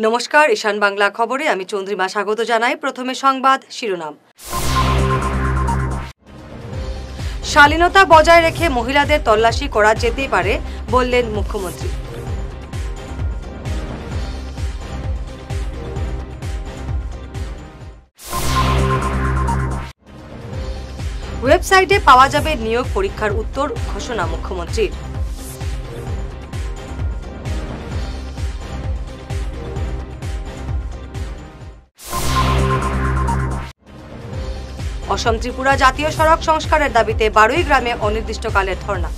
নমস্কার, ঈশান বাংলা খবরে আমি চন্দ্রিমা স্বাগত জানাই। প্রথমে সংবাদ শিরোনাম। শালীনতা বজায় রেখে মহিলাদের তল্লাশি করা যেতেই পারে বললেন মুখ্যমন্ত্রী। ওয়েবসাইটে পাওয়া যাবে নিয়োগ পরীক্ষার উত্তর, ঘোষণা মুখ্যমন্ত্রীর। অসম ত্রিপুরা জাতীয় সড়ক সংস্কারের দাবিতে 12 গ্রামে অনির্দিষ্টকালের ধর্ণা।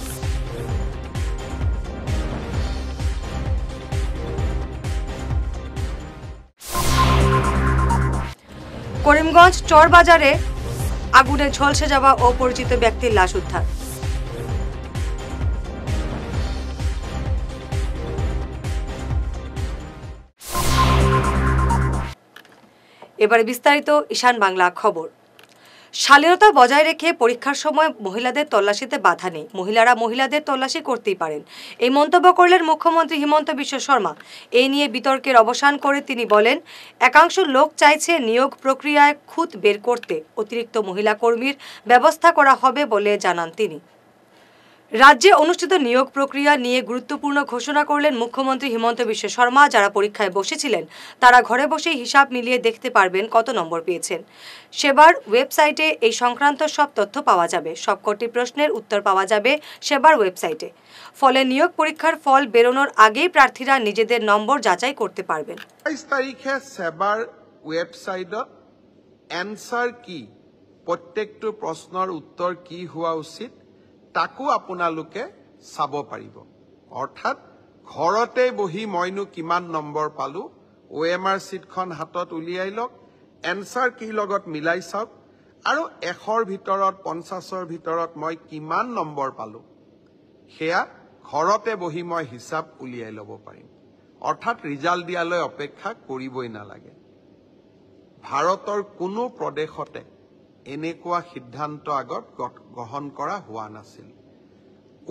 করিমগঞ্জ চর বাজারে আগুনে ঝলসে যাওয়া অপরিচিত ব্যক্তির লাশ উদ্ধার। এবারে বিস্তারিত ঈশান বাংলা খবর। শালীনতা বজায় রেখে পরীক্ষার সময় মহিলাদের তল্লাশিতে বাধা নেই, মহিলারা মহিলাদের তল্লাশি করতেই পারেন, এই মন্তব্য করলেন মুখ্যমন্ত্রী হিমন্ত বিশ্ব শর্মা। এই নিয়ে বিতর্কের অবসান করে তিনি বলেন, একাংশ লোক চাইছে নিয়োগ প্রক্রিয়ায় খুঁত বের করতে অতিরিক্ত মহিলা কর্মীর ব্যবস্থা করা হবে বলে জানান তিনি। রাজ্যে অনুষ্ঠিত নিয়োগ প্রক্রিয়া নিয়ে গুরুত্বপূর্ণ ঘোষণা করলেন মুখ্যমন্ত্রী হিমন্ত বিশ্ব শর্মা। যারা পরীক্ষায় বসেছিলেন তারা ঘরে বসেই হিসাব মিলিয়ে দেখতে পারবেন কত নম্বর পেয়েছেন। সেবার ওয়েবসাইটে এই সংক্রান্ত সব তথ্য পাওয়া যাবে। সবকটি প্রশ্নের উত্তর পাওয়া যাবে সেবার ওয়েবসাইটে। ফলে নিয়োগ পরীক্ষার ফল বেরোনোর আগেই প্রার্থীরা নিজেদের নম্বর যাচাই করতে পারবেন। ২২ তারিখে সেবার ওয়েবসাইটত এনসার কি, প্ৰত্যেকটো প্ৰশ্নৰ উত্তৰ কি হোৱা উচিত তাকো আপোনালোকে চাব পাৰিব। অৰ্থাৎ ঘৰতে বহি মইনো কিমান নম্বৰ পালো, OMR চিটখন হাতত উলিয়াই লওক, এনসাৰ কি লগত মিলাই চাওক আৰু 100ৰ ভিতৰত 50ৰ ভিতৰত মই কিমান নম্বৰ পালো সেয়া ঘৰতে বহি মই হিচাপ উলিয়াই ল'ব পাৰিম। অৰ্থাৎ ৰিজাল্ট দিয়ালৈ অপেক্ষা কৰিবই নালাগে। ভাৰতৰ কোনো প্ৰদেশতে এনেকুৱা সিদ্ধান্ত আগত গ্ৰহণ কৰা হোৱা নাছিল।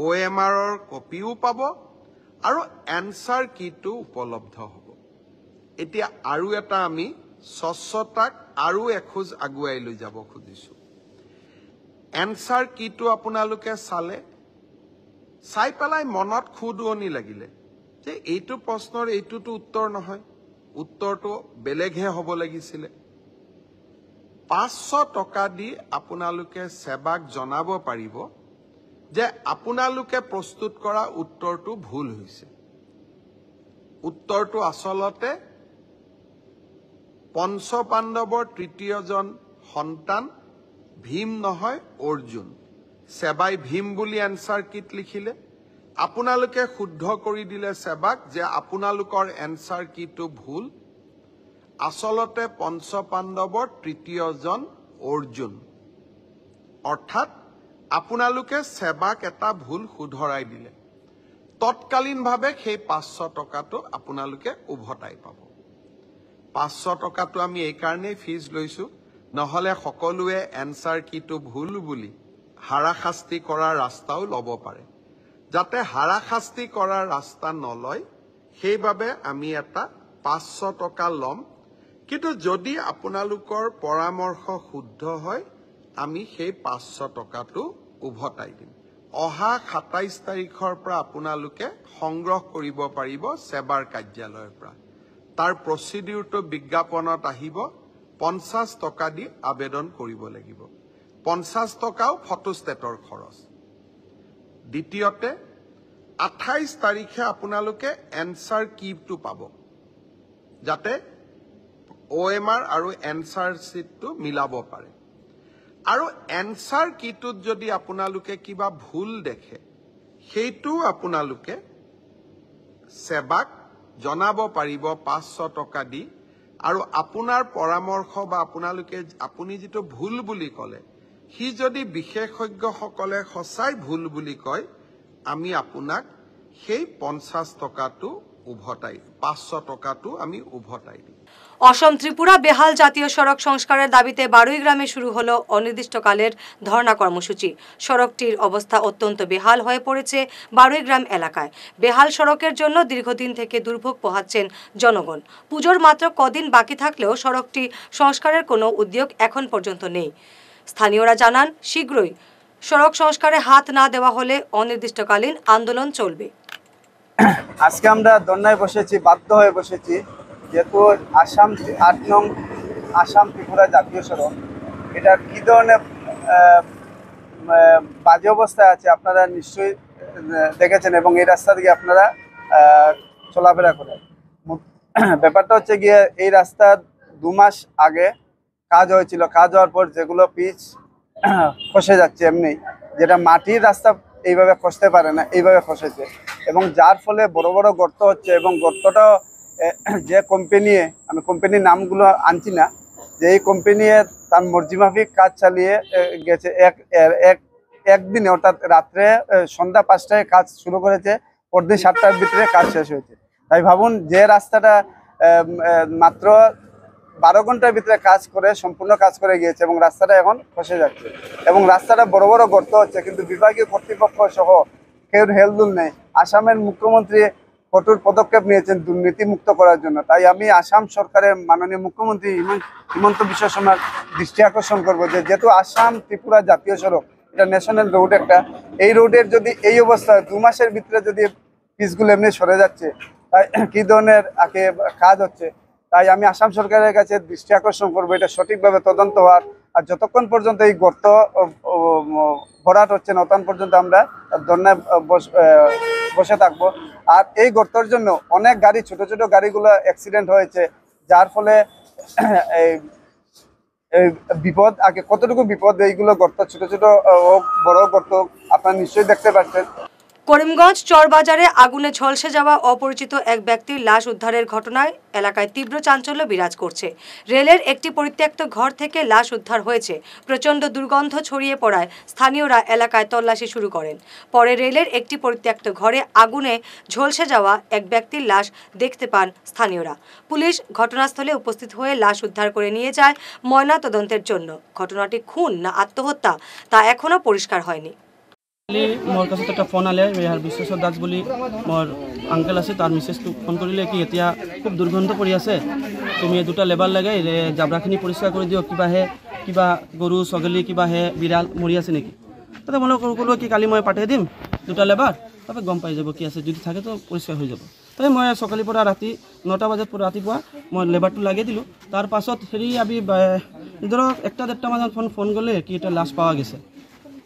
OMRৰ কপিও পাব আৰু এনসাৰ কিটো উপলব্ধ হ'ব। এতিয়া আৰু এটা আমি স্বচ্ছতাক আৰু এখোজ আগুৱাই লৈ যাব খুজিছো। এনসাৰ কিটো আপোনালোকে চাই পেলাই মনত খুদুৱনি লাগিলে যে এইটো প্ৰশ্নৰ এইটোতো উত্তৰ নহয়, উত্তৰটো বেলেগহে হ'ব লাগিছিলে। 500 টকা দি আপোনালোকে সেবাক জনাব পাৰিব যে আপোনালোকে প্ৰস্তুত কৰা উত্তৰটো ভুল হৈছে। উত্তৰটো আচলতে পঞ্চপাণ্ডৱৰ তৃতীয়জন সন্তান ভীম নহয় অৰ্জুন। সেবাই ভীম বুলি এনসাৰ কিট লিখিলে, আপোনালোকে শুদ্ধ কৰি দিলে সেবাক যে আপোনালোকৰ এনসাৰ কিটো ভুল। আচলতে পঞ্চপাণ্ডৱৰ তৃতীয়জন অৰ্জুন। অৰ্থাৎ আপোনালোকে সেবাক এটা ভুল শুধৰাই দিলে। তৎকালীনভাৱে সেই 500 টকাটো আপোনালোকে উভতাই পাব। 500 টকাটো আমি এই কাৰণেই ফিজ লৈছো, নহলে সকলোৱে এনসাৰ কিটো ভুল বুলি হাৰাশাস্তি কৰাৰ ৰাস্তাও ল'ব পাৰে। যাতে হাৰাশাস্তি কৰাৰ ৰাস্তা নলয় সেইবাবে আমি এটা 500 টকা ল'ম। কিন্তু যদি আপোনালোকৰ পৰামৰ্শ শুদ্ধ হয় আমি সেই 500 টকাটো উভতাই দিম। অহা 27 তাৰিখৰ পৰা আপোনালোকে সংগ্ৰহ কৰিব পাৰিব সেবাৰ কাৰ্যালয়ৰ পৰা। তাৰ প্ৰচিডিউৰটো বিজ্ঞাপনত আহিব। 50 টকা দি আবেদন কৰিব লাগিব। 50 টকাও ফটোষ্টেটৰ খৰচ। দ্বিতীয়তে 28 তাৰিখে আপোনালোকে এনসাৰ কিটো পাব, যাতে OMR আৰু এনসাৰ চিটটো মিলাব পাৰে। আৰু এনসাৰ কিটোত যদি আপোনালোকে কিবা ভুল দেখে সেইটো আপোনালোকে সেবাক জনাব পাৰিব 500 টকা দি। আৰু আপোনাৰ পৰামৰ্শ বা আপুনি যিটো ভুল বুলি ক'লে সি যদি বিশেষজ্ঞসকলে সঁচাই ভুল বুলি কয় আমি আপোনাক সেই 50 টকাটো উভতাই 500 টাকাটো আমি উভতাই দিম। অসম ত্রিপুরা বেহাল জাতীয় সড়ক সংস্কারের দাবিতে বারুইগ্রামে শুরু হলো অনির্দিষ্টকালের ধর্ণা কর্মসূচি। সড়কটির অবস্থা অত্যন্ত বেহাল হয়ে পড়েছে বারুইগ্রাম এলাকায়। বেহাল সড়কের জন্য দীর্ঘদিন থেকে দুর্ভোগ পোহাচ্ছেন জনগণ। পুজোর মাত্র কদিন বাকি থাকলেও সড়কটি সংস্কারের কোনো উদ্যোগ এখন পর্যন্ত নেই। স্থানীয়রা জানান, শীঘ্রই সড়ক সংস্কারে হাত না দেওয়া হলে অনির্দিষ্টকালীন আন্দোলন চলবে। আজকে আমরা ধর্নায় বসেছি, বাধ্য হয়ে বসেছি, যেহেতু আসাম 8 নং আসাম ত্রিপুরা জাতীয় সড়ক, এটার কী ধরনের বাজে অবস্থায় আছে আপনারা নিশ্চয়ই দেখেছেন এবং এই রাস্তা দিয়ে আপনারা চলাফেরা করেন। ব্যাপারটা হচ্ছে গিয়ে এই রাস্তার 2 মাস আগে কাজ হয়েছিল। কাজ হওয়ার পর যেগুলো পিচ খসে যাচ্ছে, এমনি যেটা মাটির রাস্তা এইভাবে খসতে পারে না, এইভাবে খসেছে এবং যার ফলে বড় বড় গর্ত হচ্ছে এবং গর্তটাও যে কোম্পানি, আমি কোম্পানির নামগুলো আনছি না, যে এই কোম্পানি তার মর্জিমাফিক কাজ চালিয়ে গেছে। একদিনে অর্থাৎ রাত্রে সন্ধ্যা 5টায় কাজ শুরু করেছে, পরদিন 7টার ভিতরে কাজ শেষ হয়েছে। তাই ভাবুন, যে রাস্তাটা মাত্র 12 ঘন্টার ভিতরে কাজ করে সম্পূর্ণ কাজ করে গিয়েছে এবং রাস্তাটা এখন খসে যাচ্ছে এবং রাস্তাটা বড় বড় গর্ত হচ্ছে, কিন্তু বিভাগীয় কর্তৃপক্ষ সহ কেউ হেলদুল নেই। আসামের মুখ্যমন্ত্রী কঠোর পদক্ষেপ নিয়েছেন দুর্নীতি মুক্ত করার জন্য। তাই আমি আসাম সরকারের মাননীয় মুখ্যমন্ত্রী হিমন্ত বিশ্ব শর্মার দৃষ্টি আকর্ষণ করবো যে যেহেতু আসাম ত্রিপুরা জাতীয় সড়ক, এটা ন্যাশনাল রোড একটা, এই রোডের যদি এই অবস্থা 2 মাসের ভিতরে যদি পিচগুলো এমনি সরে যাচ্ছে, তাই কী ধরনের কাজ হচ্ছে, তাই আমি আসাম সরকারের কাছে দৃষ্টি আকর্ষণ করবো এটা সঠিকভাবে তদন্ত হওয়ার। আর যতক্ষণ পর্যন্ত এই গর্ত ভরাট হচ্ছে না, ততক্ষণ পর্যন্ত আমরা ধর্নায় বসে থাকবো। আর এই গর্তের জন্য অনেক গাড়ি, ছোট ছোট গাড়িগুলো অ্যাক্সিডেন্ট হয়েছে, যার ফলে এই বিপদ, আগে কতটুকু বিপদ, এইগুলো গর্ত ছোট ছোট হোক বড় গর্ত আপনারা নিশ্চয়ই দেখতে পাচ্ছেন। করিমগঞ্জ চরবাজারে আগুনে ঝলসে যাওয়া অপরিচিত এক ব্যক্তির লাশ উদ্ধারের ঘটনায় এলাকায় তীব্র চাঞ্চল্য বিরাজ করছে। রেলের একটি পরিত্যক্ত ঘর থেকে লাশ উদ্ধার হয়েছে। প্রচণ্ড দুর্গন্ধ ছড়িয়ে পড়ায় স্থানীয়রা এলাকায় তল্লাশি শুরু করেন। পরে রেলের একটি পরিত্যক্ত ঘরে আগুনে ঝলসে যাওয়া এক ব্যক্তির লাশ দেখতে পান স্থানীয়রা। পুলিশ ঘটনাস্থলে উপস্থিত হয়ে লাশ উদ্ধার করে নিয়ে যায় ময়না তদন্তের জন্য। ঘটনাটি খুন না আত্মহত্যা তা এখনও পরিষ্কার হয়নি। মোর কাছে একটা ফোন আলে ইয়াৰ বিশ্বেশ্বৰ দাস বুলি মোৰ আংকেল আছে, তাৰ মিছেছটো ফোন কৰিলে কি এতিয়া খুব দুৰ্গন্ধ পৰি আছে, তুমি 2টা লেবাৰ লগাই জাবৰাখিনি পৰিষ্কাৰ কৰি দিয়ক, কিবা গৰু ছাগলী কিবা বিড়াল মৰি আছে নেকি। তাতে মই ক'লো কি কালি মই পাঠাই দিম 2টা লেবাৰ, তাৰপৰা গম পাই যাব কি আছে, যদি থাকে তো পৰিষ্কাৰ হৈ যাব। তাই মই সকালৰ পৰা ৰাতি 9টা বজাত ৰাতিপুৱা মই লেবাৰটো লগাই দিলোঁ। তাৰ পাছত আমি ধৰক 1টা-1.5টা মানত ফোন গ'লে কি এটা লাশ পোৱা গৈছে,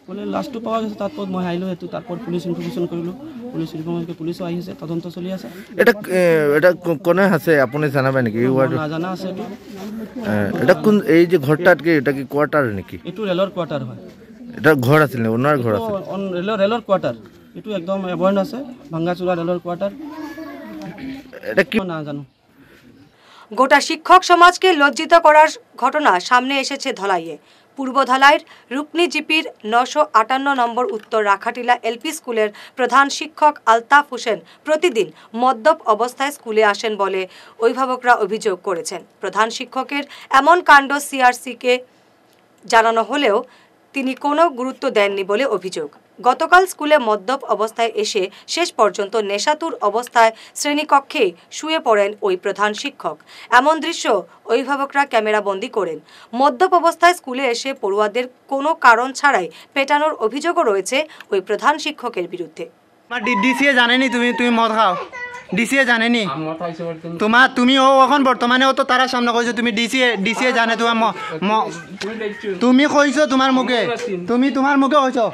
বলে লাশটো পাওয়া গেছে। তারপর মই আইলো, তারপর পুলিশ ইনফরমেশন করলো, পুলিশ ইনফরমেশন পুলিশও আহিছে, তদন্ত চলি আছে। এটা কোনে আছে আপনি জানাবে নাকি? না জানা আছে। এটা কোন এই যে ঘরটা কি, এটা কি কোয়ার্টার নাকি? এটু রেলর কোয়ার্টার হয়। এটা ঘর আছে না ওনার ঘর আছে? রেলর কোয়ার্টার, এটু একদম অ্যাবয়েন্ট আছে, ভাঙ্গাচুরা রেলর কোয়ার্টার। এটা কি না জানো। গোটা শিক্ষক সমাজকে লজ্জিত করার ঘটনা সামনে এসেছে ধলাইয়ে। পূর্ব ধলাইয়ের রুকনি জিপির 958 নম্বর উত্তর রাখাটিলা এলপি স্কুলের প্রধান শিক্ষক আলতাফ হোসেন প্রতিদিন মদ্যপ অবস্থায় স্কুলে আসেন বলে অভিভাবকরা অভিযোগ করেছেন। প্রধান শিক্ষকের এমন কাণ্ড সিআরসিকে জানানো হলেও তিনি কোনো গুরুত্ব দেননি বলে অভিযোগ। গতকাল স্কুলে মদ্যপ অবস্থায় এসে শেষ পর্যন্ত নেশাতুর অবস্থায় শ্রেণীকক্ষেই শুয়ে পড়েন ওই প্রধান শিক্ষক। এমন দৃশ্য অভিভাবকরা ক্যামেরাবন্দি করেন। মদ্যপ অবস্থায় স্কুলে এসে পড়ুয়াদের কোনো কারণ ছাড়াই পেটানোর অভিযোগও রয়েছে ওই প্রধান শিক্ষকের বিরুদ্ধে। ডিসিএ জানেনি তুমি মদ খাও, ডিসিএ জানেনি তুমি এখন বর্তমানে তো তারা সামনে কইছো তুমি ডিসিএ জানে তোমার তুমি কইছো তোমার মুখে কইছো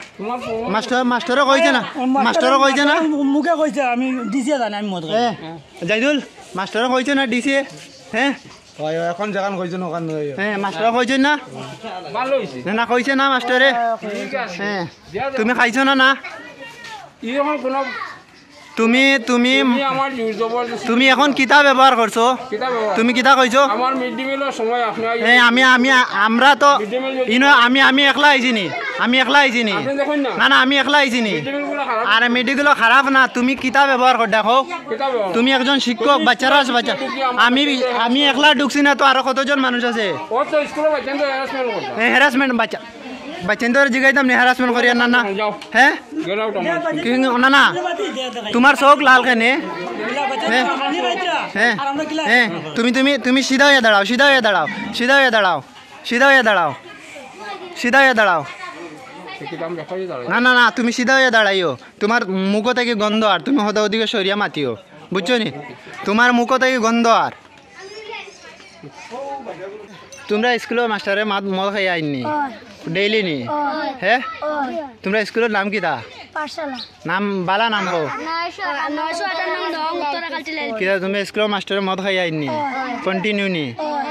মাস্টারে কইছে না মুখে কইছে আমি ডিসিএ জানি আমি মদ খাই। জাইদুল মাস্টারে কইছে না ডিসিএ? হ্যাঁ এখন যেখান কইছো না ওখান হ্যাঁ মাস্টারে কইছে না না কইছে না মাস্টারে? হ্যাঁ তুমি খাইছো না? তুমি এখন কিতা ব্যবহার করছো? তুমি কিতা কইছো? আমার মিড ডে মিলের সময় আপনি আমরা তো আমি একলা আইছি নি? আমি একলা আইছি নি না না আমি একলা আইছি নি আরে মেডিকেল খারাপ না তুমি কিতা ব্যবহার কর দেখো তুমি একজন শিক্ষক বাচ্চারা আছে বাচ্চা আমি একলা ঢুকছি না তো আরো কতজন মানুষ আছে হ্যারাসমেন্ট বাচ্চা বাচ্চাদের জিগাইতাম নি হ্যারাসমেন্ট করিয়া না না হ্যাঁ না না তোমার চোখ লাল কেনে হ্যাঁ হ্যাঁ তুমি তুমি তুমি সিধা হয়ে দাঁড়াও সিধা হয়ে দাঁড়াও সিধা হয়ে দাঁড়াও সিধা হয়ে দাঁড়াও সিধা হয়ে দাঁড়াও না না না তুমি সিধা হয়ে দাঁড়াইও তোমার মুখ থেকে গন্ধ আর তুমি হতে ওদিকে সরিয়া মাতিও বুঝছো নি তোমার মুখ থেকে গন্ধ আর তোমরা স্কুলের মাস্টারে মদ খাই আইনি ডেইলি নি হ্যাঁ তোমরা স্কুলের নাম কি তা নাম বালা নাম কো কিতা তুমি স্কুলের মাস্টারে মদ খাই আইনি কন্টিনিউ নি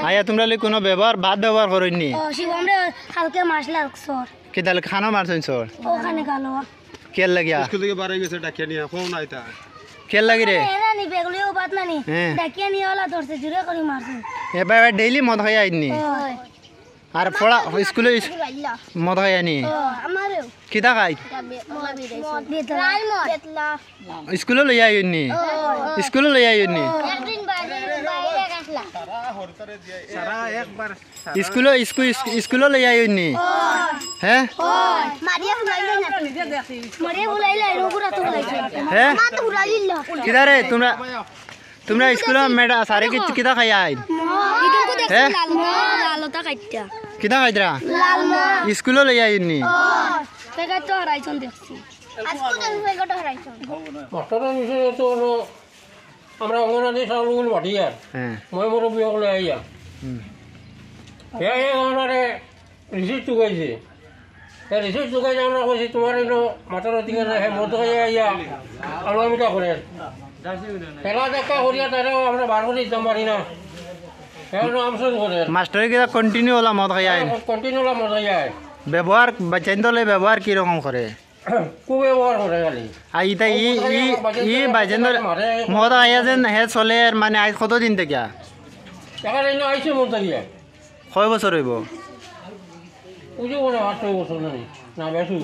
আয়া তোমরা কোনো ব্যবহার বাদ ব্যবহার করেননি কিতা খানো মারছেন সর কেল লাগিয়া স্কুল থেকে বারে গেছে ডাকিয়া নিয়া ফোন আইতা কেল লাগি রে না নি বেগুলিও বাত না নি ডাকিয়া নিয়া ওলা ধরছে জুরে করি মারছে এবার ডেইলি মদ খাই আইনি আর পড়া স্কুলে মদ খাই আনি কিতা খাই স্কুলে লই আইনি স্কুলে লই আইনি স্কুলে লই আইনি হ্যাঁ হ্যাঁ কিতা রে তোমরা স্কুলে মেডা সারে কিতা খাই আইন হ্যাঁ কিতা খাইতরা স্কুলে লই আইনি আমরা অঙ্গনাদি চাউল ভাটিয়ার মই মুরব্বীসকলে আইয়া সেয়ারে রিসিপ্ট চুকাইছে সেই রিসিপ্ট চুকাইছে আমরা কৈছে তোমার এইটো মাথার অধিকার নাই মদ খাই আইয়া আলমিতা করে খেলা দেখা করিয়া তারাও আমরা বার করে দিতাম পারি না মাস্টারে কিতা কন্টিনিউ ওলা মদ খাই আইন কন্টিনিউ ওলা মদ খাই আয় ব্যবহার বাচ্চাইন্দলে ব্যবহার কি রকম করে কুব্যবহার করে খালি আর ইতা ই বাচ্চাইন্দলে মদ আইয়া যেন হে চলে মানে আজ কতদিন থেকে আইছে মদ থাকিয়া কয় বছর হইব বুঝিব না 8 বছর না বেশি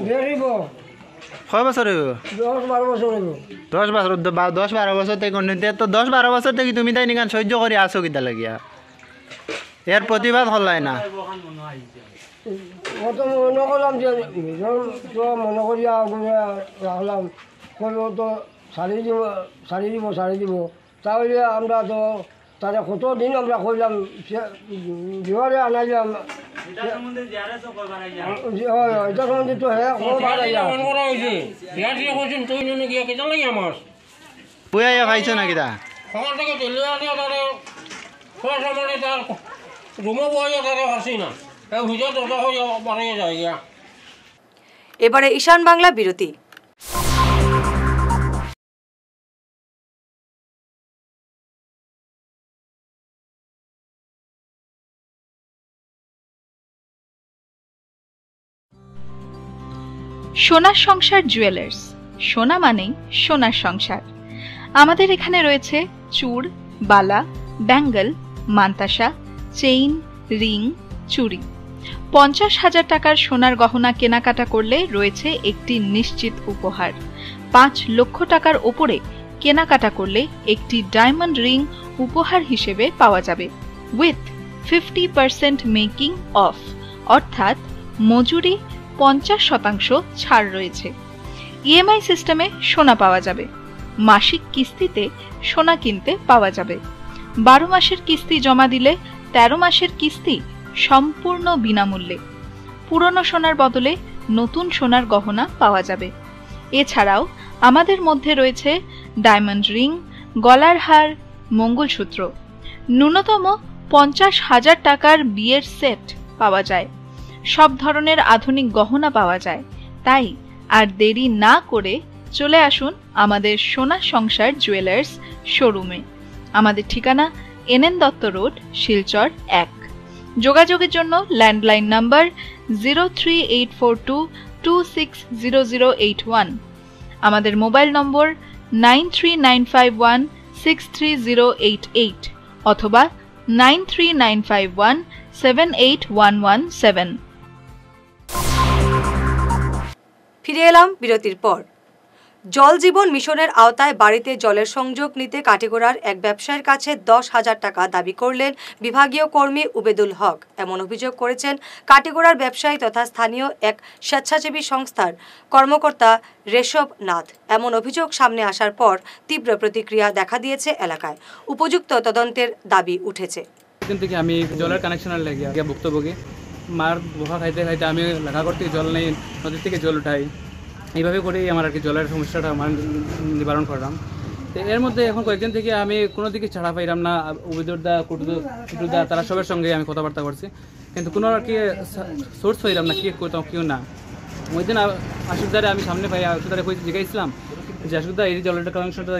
কয় বছর হইব 10-12 বছর হইব 10-12 বছর থেকে তো 10-12 বছর থেকে তুমি তাই নিকান সহ্য করে আসো কিতা লাগিয়া এর প্রতিবাদ হলাই না মনে করলাম যে মনে করিয়া রাখলাম করবো তো সারি দিব তাহলে আমরা তো তারা কতদিন আমরা করলাম বিহারে আনাইলাম এটা সম্বন্ধে তো হ্যাঁ বুয়া খাইছো না কিতা এবারে ঈশান বাংলা বিরতি। সোনার সংসার জুয়েলার্স, সোনা মানেই সোনার সংসার। আমাদের এখানে রয়েছে চূড়, বালা, ব্যাঙ্গল, মান্তাসা, চেইন, রিং, চুড়ি। 50,000 টাকার সোনার গহনা কেনাকাটা করলে রয়েছে একটি নিশ্চিত উপহার। 5 লক্ষ টাকার ওপরে কেনাকাটা করলে একটি ডায়মন্ড রিং উপহার হিসেবে পাওয়া যাবে উইথ 50% মেকিং অফ, অর্থাৎ মজুরি 50% ছাড় রয়েছে। ইএমআই সিস্টেমে সোনা পাওয়া যাবে। মাসিক কিস্তিতে সোনা কিনতে পাওয়া যাবে। 12 মাসের কিস্তি জমা দিলে 13 মাসের কিস্তি সম্পূর্ণ বিনামূল্যে। পুরনো সোনার বদলে নতুন সোনার গহনা পাওয়া যাবে। এছাড়াও আমাদের মধ্যে রয়েছে ডায়মন্ড রিং, গলার হার, মঙ্গলসূত্র। ন্যূনতম 50,000 টাকার বিয়ের সেট পাওয়া যায়। সব ধরনের আধুনিক গহনা পাওয়া যায়। তাই আর দেরি না করে চলে আসুন আমাদের সোনা সংসার জুয়েলার্স শোরুমে। আমাদের ঠিকানা NN দত্ত রোড, শিলচর 1। যোগাযোগের জন্য ল্যান্ডলাইন নাম্বার 03842260081, আমাদের মোবাইল নম্বর 9395163088 অথবা 9395178117। ফিরে এলাম বিরতির পর। জল জীবন মিশনের আওতায় বাড়িতে জলের সংযোগ নিতে কাটিগড়ার এক ব্যবসায়ীর কাছে 10,000 টাকা দাবি করলেন বিভাগীয় কর্মী উবেদুল হক। এমন অভিযোগ করেছেন কাটিগড়ার ব্যবসায়ী তথা স্থানীয় এক স্বেচ্ছাসেবী সংস্থার কর্মকর্তা রেশব নাথ। এমন অভিযোগ সামনে আসার পর তীব্র প্রতিক্রিয়া দেখা দিয়েছে এলাকায়। উপযুক্ত তদন্তের দাবি উঠেছে। এখান থেকে আমি জলের কানেকশনের লেগে ভুক্তভোগী, মার বোফা খাইতে খাইতে আমি লেখা করতে জল নেই, নদীর থেকে জল উঠাই, এইভাবে করেই আমার আর কি জলের সমস্যাটা আমার নিবারণ করলাম। তো এর মধ্যে এখন কয়েকদিন থেকে আমি কোনো দিকে ছাড়া পাইলাম না। উবেদুরদা, কুটুদা তারা সবের সঙ্গে আমি কথাবার্তা করছি, কিন্তু কোনো আর কি সোর্স পাইলাম না, কি করতাম কেউ না। ওই দিন আশুকদারে আমি সামনে পাই, আশুকদারে কই জিজ্ঞাসলাম যে আশুকদা এই জলের কানেকশনটা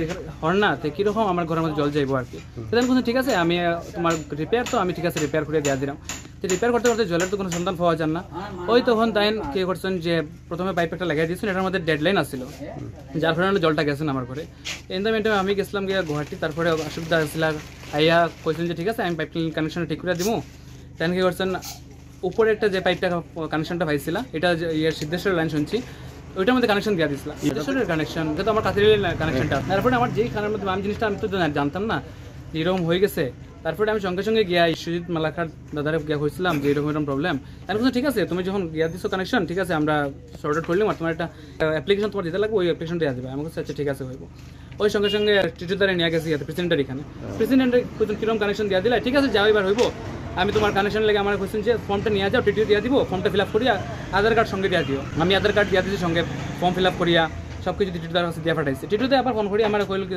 হর না, তো কীরকম আমার ঘরের মধ্যে জল যাইবো আর কি। সেদিন কোনো ঠিক আছে, আমি তোমার রিপেয়ার, তো আমি ঠিক আছে রিপেয়ার করে দেওয়া দিলাম। তো রিপেয়ার করতে করতে জলের তো কোনো সন্ধান পাওয়া যান না। ওই তখন তাই কী করছেন যে প্রথমে পাইপ একটা লাগাই দিয়েছেন, এটার মধ্যে ডেডলাইন আসছিল, যার কারণে জলটা গেছেন আমার ঘরে। ইন দ্য মেন্টাইম আমি গেছিলাম গিয়ে গুয়াহাটি, তারপরে অসুবিধা আসছিল, আইয়া কইছেন যে ঠিক আছে আমি পাইপ কানেকশনটা ঠিক করে দিব। তাই কী করছেন, উপরে একটা যে পাইপটা কানেকশনটা পাইছিল, এটা ইয়ে সিদ্ধেশ্বরের লাইন শুনছি, ওইটার মধ্যে কানেকশন দিয়ে দিয়েছিলাম। সিদ্ধেশ্বরের কানেকশন যেহেতু আমার কাছের কানেকশনটা, তারপরে আমার যেই খানের মধ্যে আমি জিনিসটা আমি তো জানতাম না এরকম হয়ে গেছে। তারপরে আমি সঙ্গে সঙ্গে গিয়া ইস্যুজিৎ মালাকার দাদারে গিয়া হয়েছিলাম যে এরকম এরকম প্রবলেম। আমি বলছি ঠিক আছে, তুমি যখন গিয়া দিচ্ছ কানেকশন, ঠিক আছে আমরা শর্ট আউট করলাম, আর তোমার একটা অ্যাপ্লিকেশন তোমার দিতে লাগবে, ওই অ্যাপ্লিকেশন দেওয়া দেবে। আমি বলছি আচ্ছা ঠিক আছে হইব। ওই সঙ্গে সঙ্গে টিটুদারে নিয়ে গেছি প্রেসিডেন্টের এখানে, প্রেসিডেন্টের কিরকম কানেকশন দেওয়া দিলে, ঠিক আছে যাও এবার হইব। আমি তোমার কানেকশন লেগে আমার কোয়েশ্চেন যে ফর্মটা নিয়ে যাও, টিটিও দিয়ে দিব, ফর্মটা ফিল আপ করিয়া আধার কার্ড সঙ্গে দিয়ে দিও। আমি আধার কার্ড দিয়ে দিয়েছি সঙ্গে, ফর্ম ফিল আপ করিয়া সব কিছু টিটুদার কাছে দিয়ে পাঠাইছি। টিটুতে আবার ফোন করি আমার কইল কি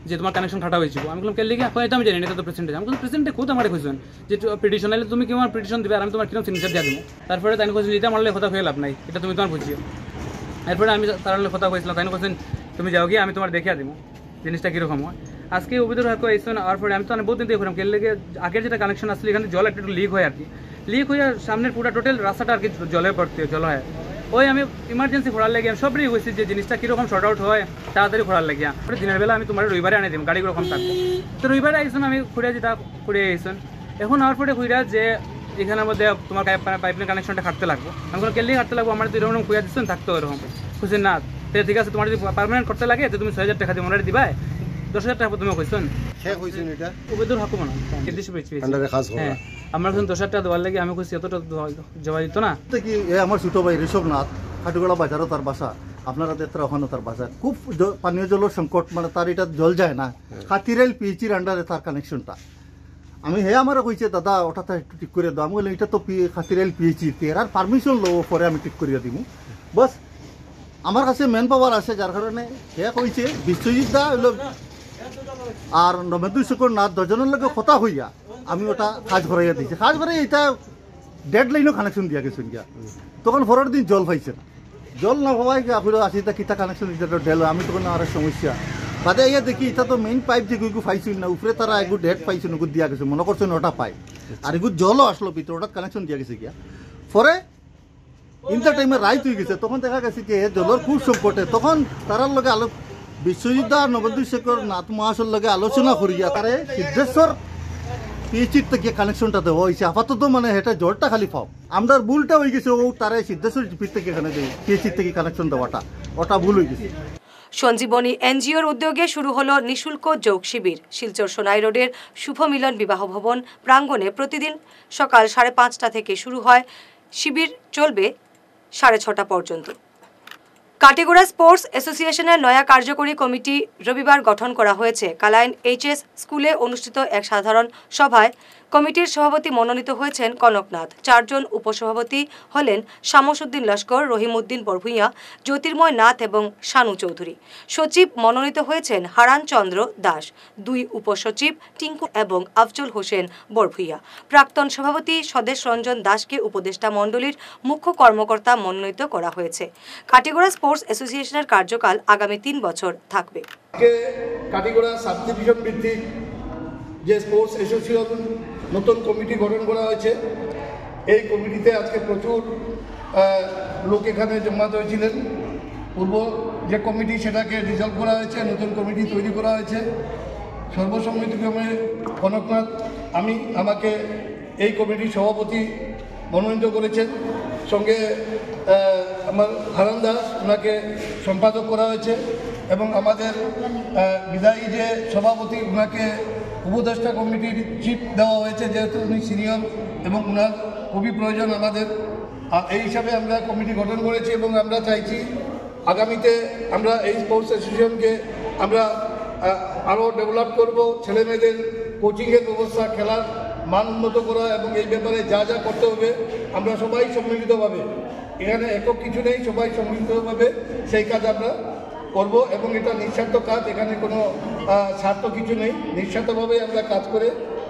যে তোমার কানেকশন খাটা হয়েছিল। আমি বললাম কে লিখে, এটা আমি জানি না, এটা তো প্রেসিডেন্ট। আমি প্রেসিডেন্টে খুদ আমার কইছেন যে পিটিশন আইলে তুমি কি আমার পিটিশন দিবে, আর আমি তোমার কিরকম সিগনেচার দিয়ে দিব। তারপরে তাই কইছেন এটা আমার কথা হয়ে লাভ নাই, এটা তুমি তোমার বুঝিও। এরপরে আমি তার কথা কইছিলাম, তাই কইছেন তুমি যাও গিয়ে আমি তোমার দেখিয়ে দিব জিনিসটা কীরকম হয়। আজকে উবেদুল হক আইসেন, আর পরে আমি তো বহুত দিন দেখলাম কে লেগে আগের যেটা কানেকশন আসলে এখানে জল একটু লিক হয় আর কি, লিক হয়ে সামনের পুরো টোটাল রাস্তাটা আর কি জলে ভর্তি জল হয়। ওই আমি ইমার্জেন্সি খোঁড়ার লেগে আমি সবই হয়েছি যে জিনিসটা কীরকম শর্ট আউট হয় তাড়াতাড়ি খোঁড়ার লাগিয়া। দিনের বেলা আমি তোমার রবিবারে আনে দিম, গাড়িগুলো কম থাকবো। তো রবিবারে আইসেন, আমি খুঁড়ে যেটা খুঁড়ে আইসেন। এখন আর পরে খুঁড়া যে এখানের মধ্যে তোমার পাইপলাইন কানেকশনটা কাটতে লাগবো। আমি কোনো কেলি কাটতে লাগবো, আমার যদি এরকম খুঁড়া দিচ্ছেন থাকতো এরকম খুঁজে না। ঠিক আছে, তোমার যদি পারমানেন্ট করতে লাগে তো তুমি 6,000 টাকা দিয়ে মনে দিবা, 10,000 টাকা তুমি কইছেন উবেদুল হক মনে হ্যাঁ। আমার কাছে 10,000 টাকা দেওয়ার লাগে আমি কইছি এতটা জমা দিত না। কি আমার ছোট ভাই ঋষভ নাথ, খাটুগড়া বাজারও তার বাসা, আপনারা দেখতে ওখানেও তার বাসা। খুব পানীয় জলের সংকট, মানে তার এটা জল যায় না। খাতিরাইল পিএইচির আন্ডারে তার কানেকশনটা। আমি হে আমার কইছে দাদা ওটাতে একটু ঠিক করে দাও। আমি বললাম এটা তো খাতিরাইল পিএইচি, আর পারমিশন লব পরে আমি ঠিক করিয়া দিব। বস আমার কাছে মেন পাওয়ার আছে, যার কারণে হে কইছে বিশ্বজিৎ দা আর নবেন্দু শেখর নাথ দুজনের লগে কথা হইয়া আমি ওটা কাজ করাইয়া দিয়েছি। কাজ করে এটা ডেড লাইনও কানেকশন দিয়া গেছেন গিয়া। তখন পরের দিন জল পাইছে না, জল না পাওয়াই আপনার 80টা কিতা কানেকশন দিতে ডেল। আমি তখন আর সমস্যা বাদে ইয়া দেখি এটা তো মেইন পাইপ যে গুইগু পাইছিল না, উপরে তারা এগু ডেড পাইছে না, দিয়া গেছে মনে করছেন ওটা পাই। আর এগু জলও আসলো ভিতরে, ওটা কানেকশন দিয়া গেছে গিয়া। পরে ইন্টার টাইমে রাইত হয়ে গেছে, তখন দেখা গেছে যে জলের খুব সংকটে। তখন তারার লগে বিশ্বজিৎ আর নবেন্দু শেখর নাথ মহাশয়ের লগে আলোচনা করিয়া তারে সিদ্ধেশ্বর পিএইচির থেকে কানেকশনটা দেওয়া হয়েছে আপাতত। মানে এটা জলটা খালি পাও, আমরা ভুলটা হয়ে গেছে, ও তারে সিদ্ধেশ্বর জিপির থেকে এখানে পিএইচির থেকে কানেকশন দেওয়াটা ওটা ভুল হয়ে গেছে। সঞ্জীবনী এনজিওর উদ্যোগে শুরু হলো নিঃশুল্ক যোগ শিবির। শিলচর সোনাই রোডের শুভ মিলন বিবাহ ভবন প্রাঙ্গণে প্রতিদিন সকাল 5:30 থেকে শুরু হয় শিবির, চলবে 6:30 পর্যন্ত। কাটিগড়া স্পোর্টস অ্যাসোসিয়েশনের নয়া কার্যকরী কমিটি রবিবার গঠন করা হয়েছে। কালাইন এইচএস স্কুলে অনুষ্ঠিত এক সাধারণ সভায় কমিটির সভাপতি মনোনীত হয়েছেন কনকনাথ। 4 জন উপসভাপতি হলেন শামসুদ্দিন লস্কর, রহিমউদ্দিন বরভুইয়া, জ্যোতির্ময় নাথ এবং শানু চৌধুরী। সচিব মনোনীত হয়েছেন হারান চন্দ্র দাস, 2 উপসচিব টিঙ্কু এবং আফজল হোসেন বরভুইয়া। প্রাক্তন সভাপতি স্বদেশ রঞ্জন দাসকে উপদেষ্টা মণ্ডলীর মুখ্য কর্মকর্তা মনোনীত করা হয়েছে। কাটিগড়া স্পোর্টস অ্যাসোসিয়েশনের কার্যকাল আগামী 3 বছর থাকবে। কাটিগড়া সাব ডিভিশন ভিত্তিক যে স্পোর্টস অ্যাসোসিয়েশন নতুন কমিটি গঠন করা হয়েছে, এই কমিটিতে আজকে প্রচুর লোক এখানে জমায়েত হয়েছিলেন। পূর্ব যে কমিটি সেটাকে রিজলভ করা হয়েছে, নতুন কমিটি তৈরি করা হয়েছে। সর্বসম্মতিক্রমে কনকনাথ আমাকে এই কমিটির সভাপতি মনোনীত করেছেন। সঙ্গে আমার হারান দাস ওনাকে সম্পাদক করা হয়েছে এবং আমাদের বিদায়ী যে সভাপতি ওনাকে উপদেষ্টা কমিটির চিফ দেওয়া হয়েছে, যেহেতু উনি সিনিয়র এবং ওনার খুবই প্রয়োজন আমাদের। এই হিসাবে আমরা কমিটি গঠন করেছি এবং আমরা চাইছি আগামীতে আমরা এই স্পোর্টস অ্যাসোসিয়েশনকে আমরা আরও ডেভেলপ করব, ছেলে মেয়েদের কোচিংয়ের ব্যবস্থা, খেলার মান উন্নত করা এবং এই ব্যাপারে যা যা করতে হবে আমরা সবাই সম্মিলিতভাবে, এখানে একক কিছু নেই, সবাই সম্মিলিতভাবে সেই কাজ আমরা করব এবং এটা নিঃস্বার্থ কাজ, এখানে কোনো স্বার্থ কিছু নেই, নিঃস্বার্থভাবে আমরা কাজ করে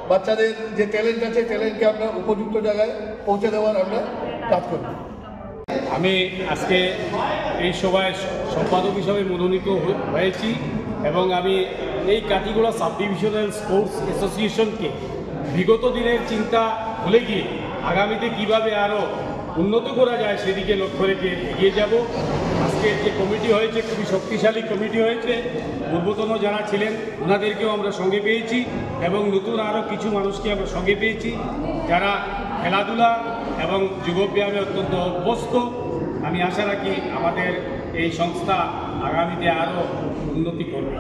বাচ্চাদের যে ট্যালেন্ট আছে ট্যালেন্টকে আমরা উপযুক্ত জায়গায় পৌঁছে দেওয়ার আমরা কাজ করব। আমি আজকে এই সভায় সম্পাদক হিসাবে মনোনীত হয়েছি এবং আমি এই কাটিগড়া সাব ডিভিশনাল স্পোর্টস অ্যাসোসিয়েশনকে বিগত দিনের চিন্তা ভুলে গিয়ে আগামীতে কিভাবে আরও উন্নত করা যায় সেদিকে লক্ষ্য রেখে এগিয়ে যাব। আজকে যে কমিটি হয়েছে খুবই শক্তিশালী কমিটি হয়েছে, পূর্বতন যারা ছিলেন ওনাদেরকেও আমরা সঙ্গে পেয়েছি এবং নতুন আরও কিছু মানুষকে আমরা সঙ্গে পেয়েছি যারা খেলাধুলা এবং যোগব্যায়ামে অত্যন্ত অভ্যস্ত। আমি আশা রাখি আমাদের এই সংস্থা আগামীতে আরও উন্নতি করবে।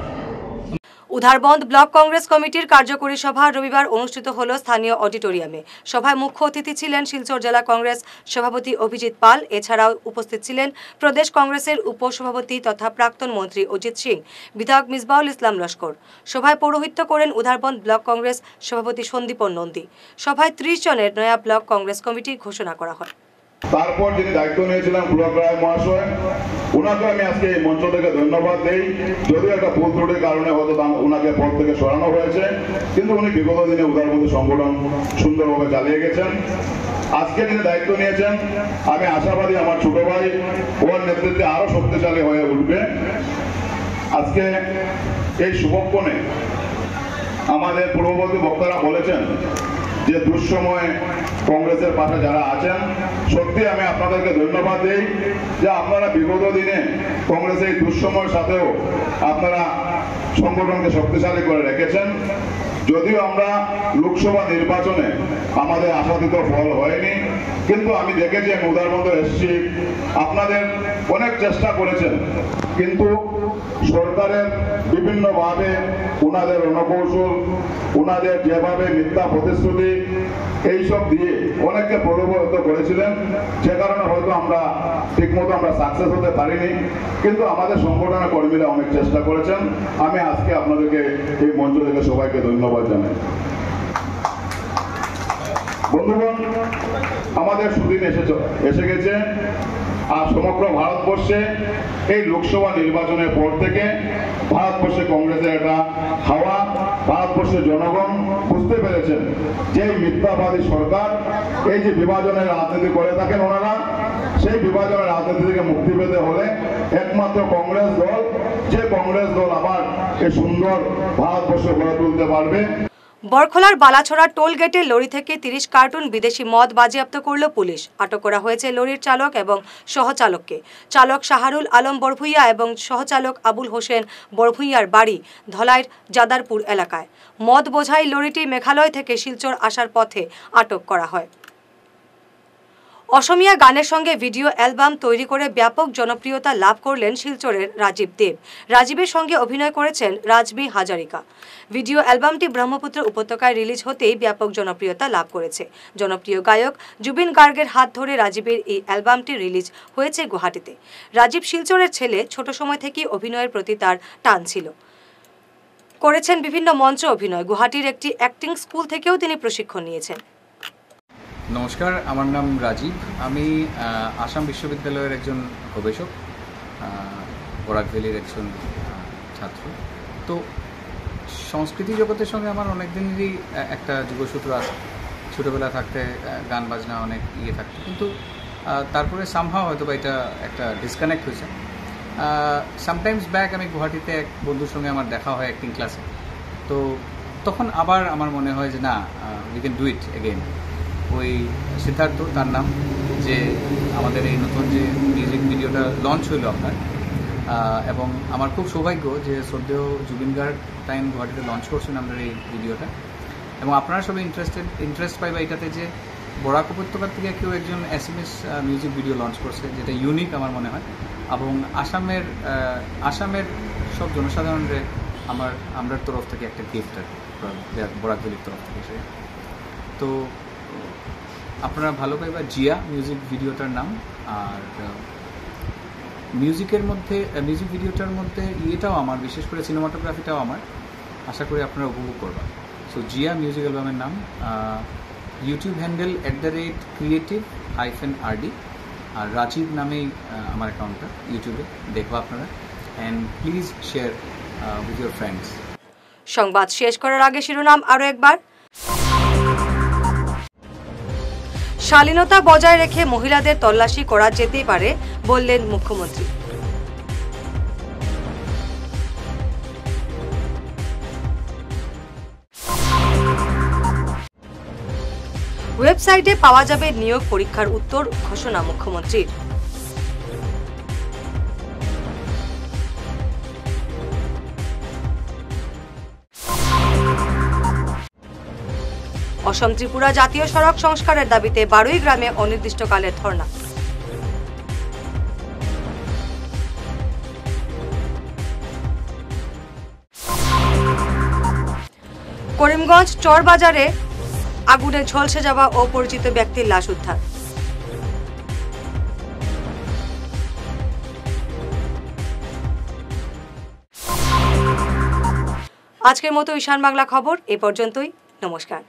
উধারবন্দ ব্লক কংগ্রেস কমিটির কার্যকরী সভা রবিবার অনুষ্ঠিত হল স্থানীয় অডিটোরিয়ামে। সভায় মুখ্য অতিথি ছিলেন শিলচর জেলা কংগ্রেস সভাপতি অভিজিৎ পাল। এছাড়াও উপস্থিত ছিলেন প্রদেশ কংগ্রেসের উপসভাপতি তথা প্রাক্তন মন্ত্রী অজিত সিং, বিধায়ক মিসবাউল ইসলাম লস্কর। সভায় পৌরোহিত্য করেন উধারবন্দ ব্লক কংগ্রেস সভাপতি সন্দীপন নন্দী। সভায় 30 জনের নয়া ব্লক কংগ্রেস কমিটি ঘোষণা করা হয়। তারপর যিনি দায়িত্ব নিয়েছিলেন পুলক রায় মহাশয়, ওনাকে আমি আজকে এই মঞ্চ থেকে ধন্যবাদ দেই। যদিও একটা ভুল ত্রুটির কারণে হয়তো ওনাকে পদ থেকে সরানো হয়েছে, কিন্তু উনি বিগত দিনে উদারবন্দ সংগঠন সুন্দরভাবে চালিয়ে গেছেন। আজকে যিনি দায়িত্ব নিয়েছেন আমি আশাবাদী আমার ছোট ভাই ওর নেতৃত্বে আরো শক্তিশালী হয়ে উঠবে। আজকে এই শুভক্ষণে আমাদের পূর্ববর্তী বক্তারা বলেছেন যে দুঃসময় কংগ্রেসের পাশে যারা আছেন, সত্যি আমি আপনাদেরকে ধন্যবাদ দিই যে আপনারা বিগত দিনে কংগ্রেসের এই দুঃসময়ের সাথেও আপনারা সংগঠনকে শক্তিশালী করে রেখেছেন। যদিও আমরা লোকসভা নির্বাচনে আমাদের আশাতীত ফল হয়নি, কিন্তু আমি দেখেছি আমি উদারবন্দ এসেছি, আপনাদের অনেক চেষ্টা করেছেন, কিন্তু সরকারের বিভিন্নভাবে ওনাদের রণকৌশল, ওনাদের যেভাবে মিথ্যা প্রতিশ্রুতি এইসব দিয়ে অনেককে প্রলোভিত করেছিলেন, সে কারণে হয়তো আমরা ঠিকমতো আমরা সাকসেস হতে পারিনি, কিন্তু আমাদের সংগঠনের কর্মীরা অনেক চেষ্টা করেছেন। আমি আজকে আপনাদেরকে এই মঞ্চ থেকে সবাইকে ধন্যবাদ জানাই। বন্ধুগণ, আমাদের সুদিন এসে গেছে, আর সমগ্র ভারতবর্ষে এই লোকসভা নির্বাচনের পর থেকে ভারতবর্ষে কংগ্রেসের একটা হাওয়া, ভারতবর্ষের জনগণ বুঝতে পেরেছেন যে মিথ্যাবাদী সরকার এই যে বিভাজনের রাজনীতি করে থাকেন ওনারা, সেই বিভাজনের রাজনীতি থেকে মুক্তি পেতে হলে একমাত্র কংগ্রেস দল, যে কংগ্রেস দল আবার এই সুন্দর ভারতবর্ষ গড়ে তুলতে পারবে। বরখলার বালাছড়া টোল গেটে লরি থেকে 30 কার্টুন বিদেশি মদ বাজেয়াপ্ত করল পুলিশ। আটক করা হয়েছে লরির চালক এবং সহচালককে। চালক শাহরুল আলম বড়ভুইয়া এবং সহচালক আবুল হোসেন বড়ভুইয়ার বাড়ি ধলাইর জাদারপুর এলাকায়। মদ বোঝাই লরিটি মেঘালয় থেকে শিলচর আসার পথে আটক করা হয়। অসমীয়া গানের সঙ্গে ভিডিও অ্যালবাম তৈরি করে ব্যাপক জনপ্রিয়তা লাভ করলেন শিলচরের রাজীব দেব। রাজীবের সঙ্গে অভিনয় করেছেন রাজবি হাজারিকা। ভিডিও অ্যালবামটি ব্রহ্মপুত্র উপত্যকায় রিলিজ হতেই ব্যাপক জনপ্রিয়তা লাভ করেছে। জনপ্রিয় গায়ক জুবিন গার্গের হাত ধরে রাজীবের এই অ্যালবামটি রিলিজ হয়েছে গুয়াহাটিতে। রাজীব শিলচরের ছেলে, ছোট সময় থেকেই অভিনয়ের প্রতি তার টান ছিল। করেছেন বিভিন্ন মঞ্চ অভিনয়। গুয়াহাটির একটি অ্যাক্টিং স্কুল থেকেও তিনি প্রশিক্ষণ নিয়েছেন। নমস্কার, আমার নাম রাজীব। আমি আসাম বিশ্ববিদ্যালয়ের একজন গবেষক, বরাক ভ্যালির একজন ছাত্র। তো সংস্কৃতি জগতের সঙ্গে আমার অনেক দিনেরই একটা যোগসূত্র আছে। ছোটোবেলা থাকতে গান বাজনা অনেক থাকতো, কিন্তু তারপরে সামহাও হয়তো বা এটা একটা ডিসকানেক্ট হয়েছে। সামটাইমস ব্যাক আমি গুয়াহাটিতে এক বন্ধুর সঙ্গে আমার দেখা হয় অ্যাক্টিং ক্লাসে। তো তখন আবার আমার মনে হয় যে না, we can do it again. ওই সিদ্ধার্থ তার নাম, যে আমাদের এই নতুন যে মিউজিক ভিডিওটা লঞ্চ হইল আপনার, এবং আমার খুব সৌভাগ্য যে শ্রদ্ধেয় জুবিন গার্গ টাইম গুয়াহাটিতে লঞ্চ করছেন আমাদের এই ভিডিওটা, এবং আপনারা সবাই ইন্টারেস্ট পাইবা এটাতে যে বরাক উপত্যকার থেকে কেউ একজন SMS মিউজিক ভিডিও লঞ্চ করছে, যেটা ইউনিক আমার মনে হয়। এবং আসামের সব জনসাধারণের আমরার তরফ থেকে একটা গিফট আর বরাক ভ্যালির তরফ থেকে সে। তো আপনারা ভালো পাইবা জিয়া মিউজিক ভিডিওটার নাম। আর মিউজিক ভিডিওটার মধ্যে এটাও আমার, বিশেষ করে সিনেমাটোগ্রাফিটাও আমার। আশা করি আপনারা উপভোগ করবেন। সো জিয়া মিউজিক অ্যালবামের নাম, ইউটিউব হ্যান্ডেল @creative-rd, আর রাজীব নামেই আমার অ্যাকাউন্টটা ইউটিউবে, দেখবো আপনারা। And please share with your friends. সংবাদ শেষ করার আগে শিরোনাম আরও একবার। শালীনতা বজায় রেখে মহিলাদের তল্লাশি করা যেতেই পারে বললেন মুখ্যমন্ত্রী। ওয়েবসাইটে পাওয়া যাবে নিয়োগ পরীক্ষার উত্তর, ঘোষণা মুখ্যমন্ত্রীর। অসম ত্রিপুরা জাতীয় সড়ক সংস্কারের দাবিতে 12ই গ্রামে অনির্দিষ্টকালের ধর্ণা। করিমগঞ্জ চর বাজারে আগুনে ঝলসে যাওয়া অপরিচিত ব্যক্তির লাশ উদ্ধার। আজকের মতো ঈশান বাংলা খবর এ পর্যন্তই। নমস্কার।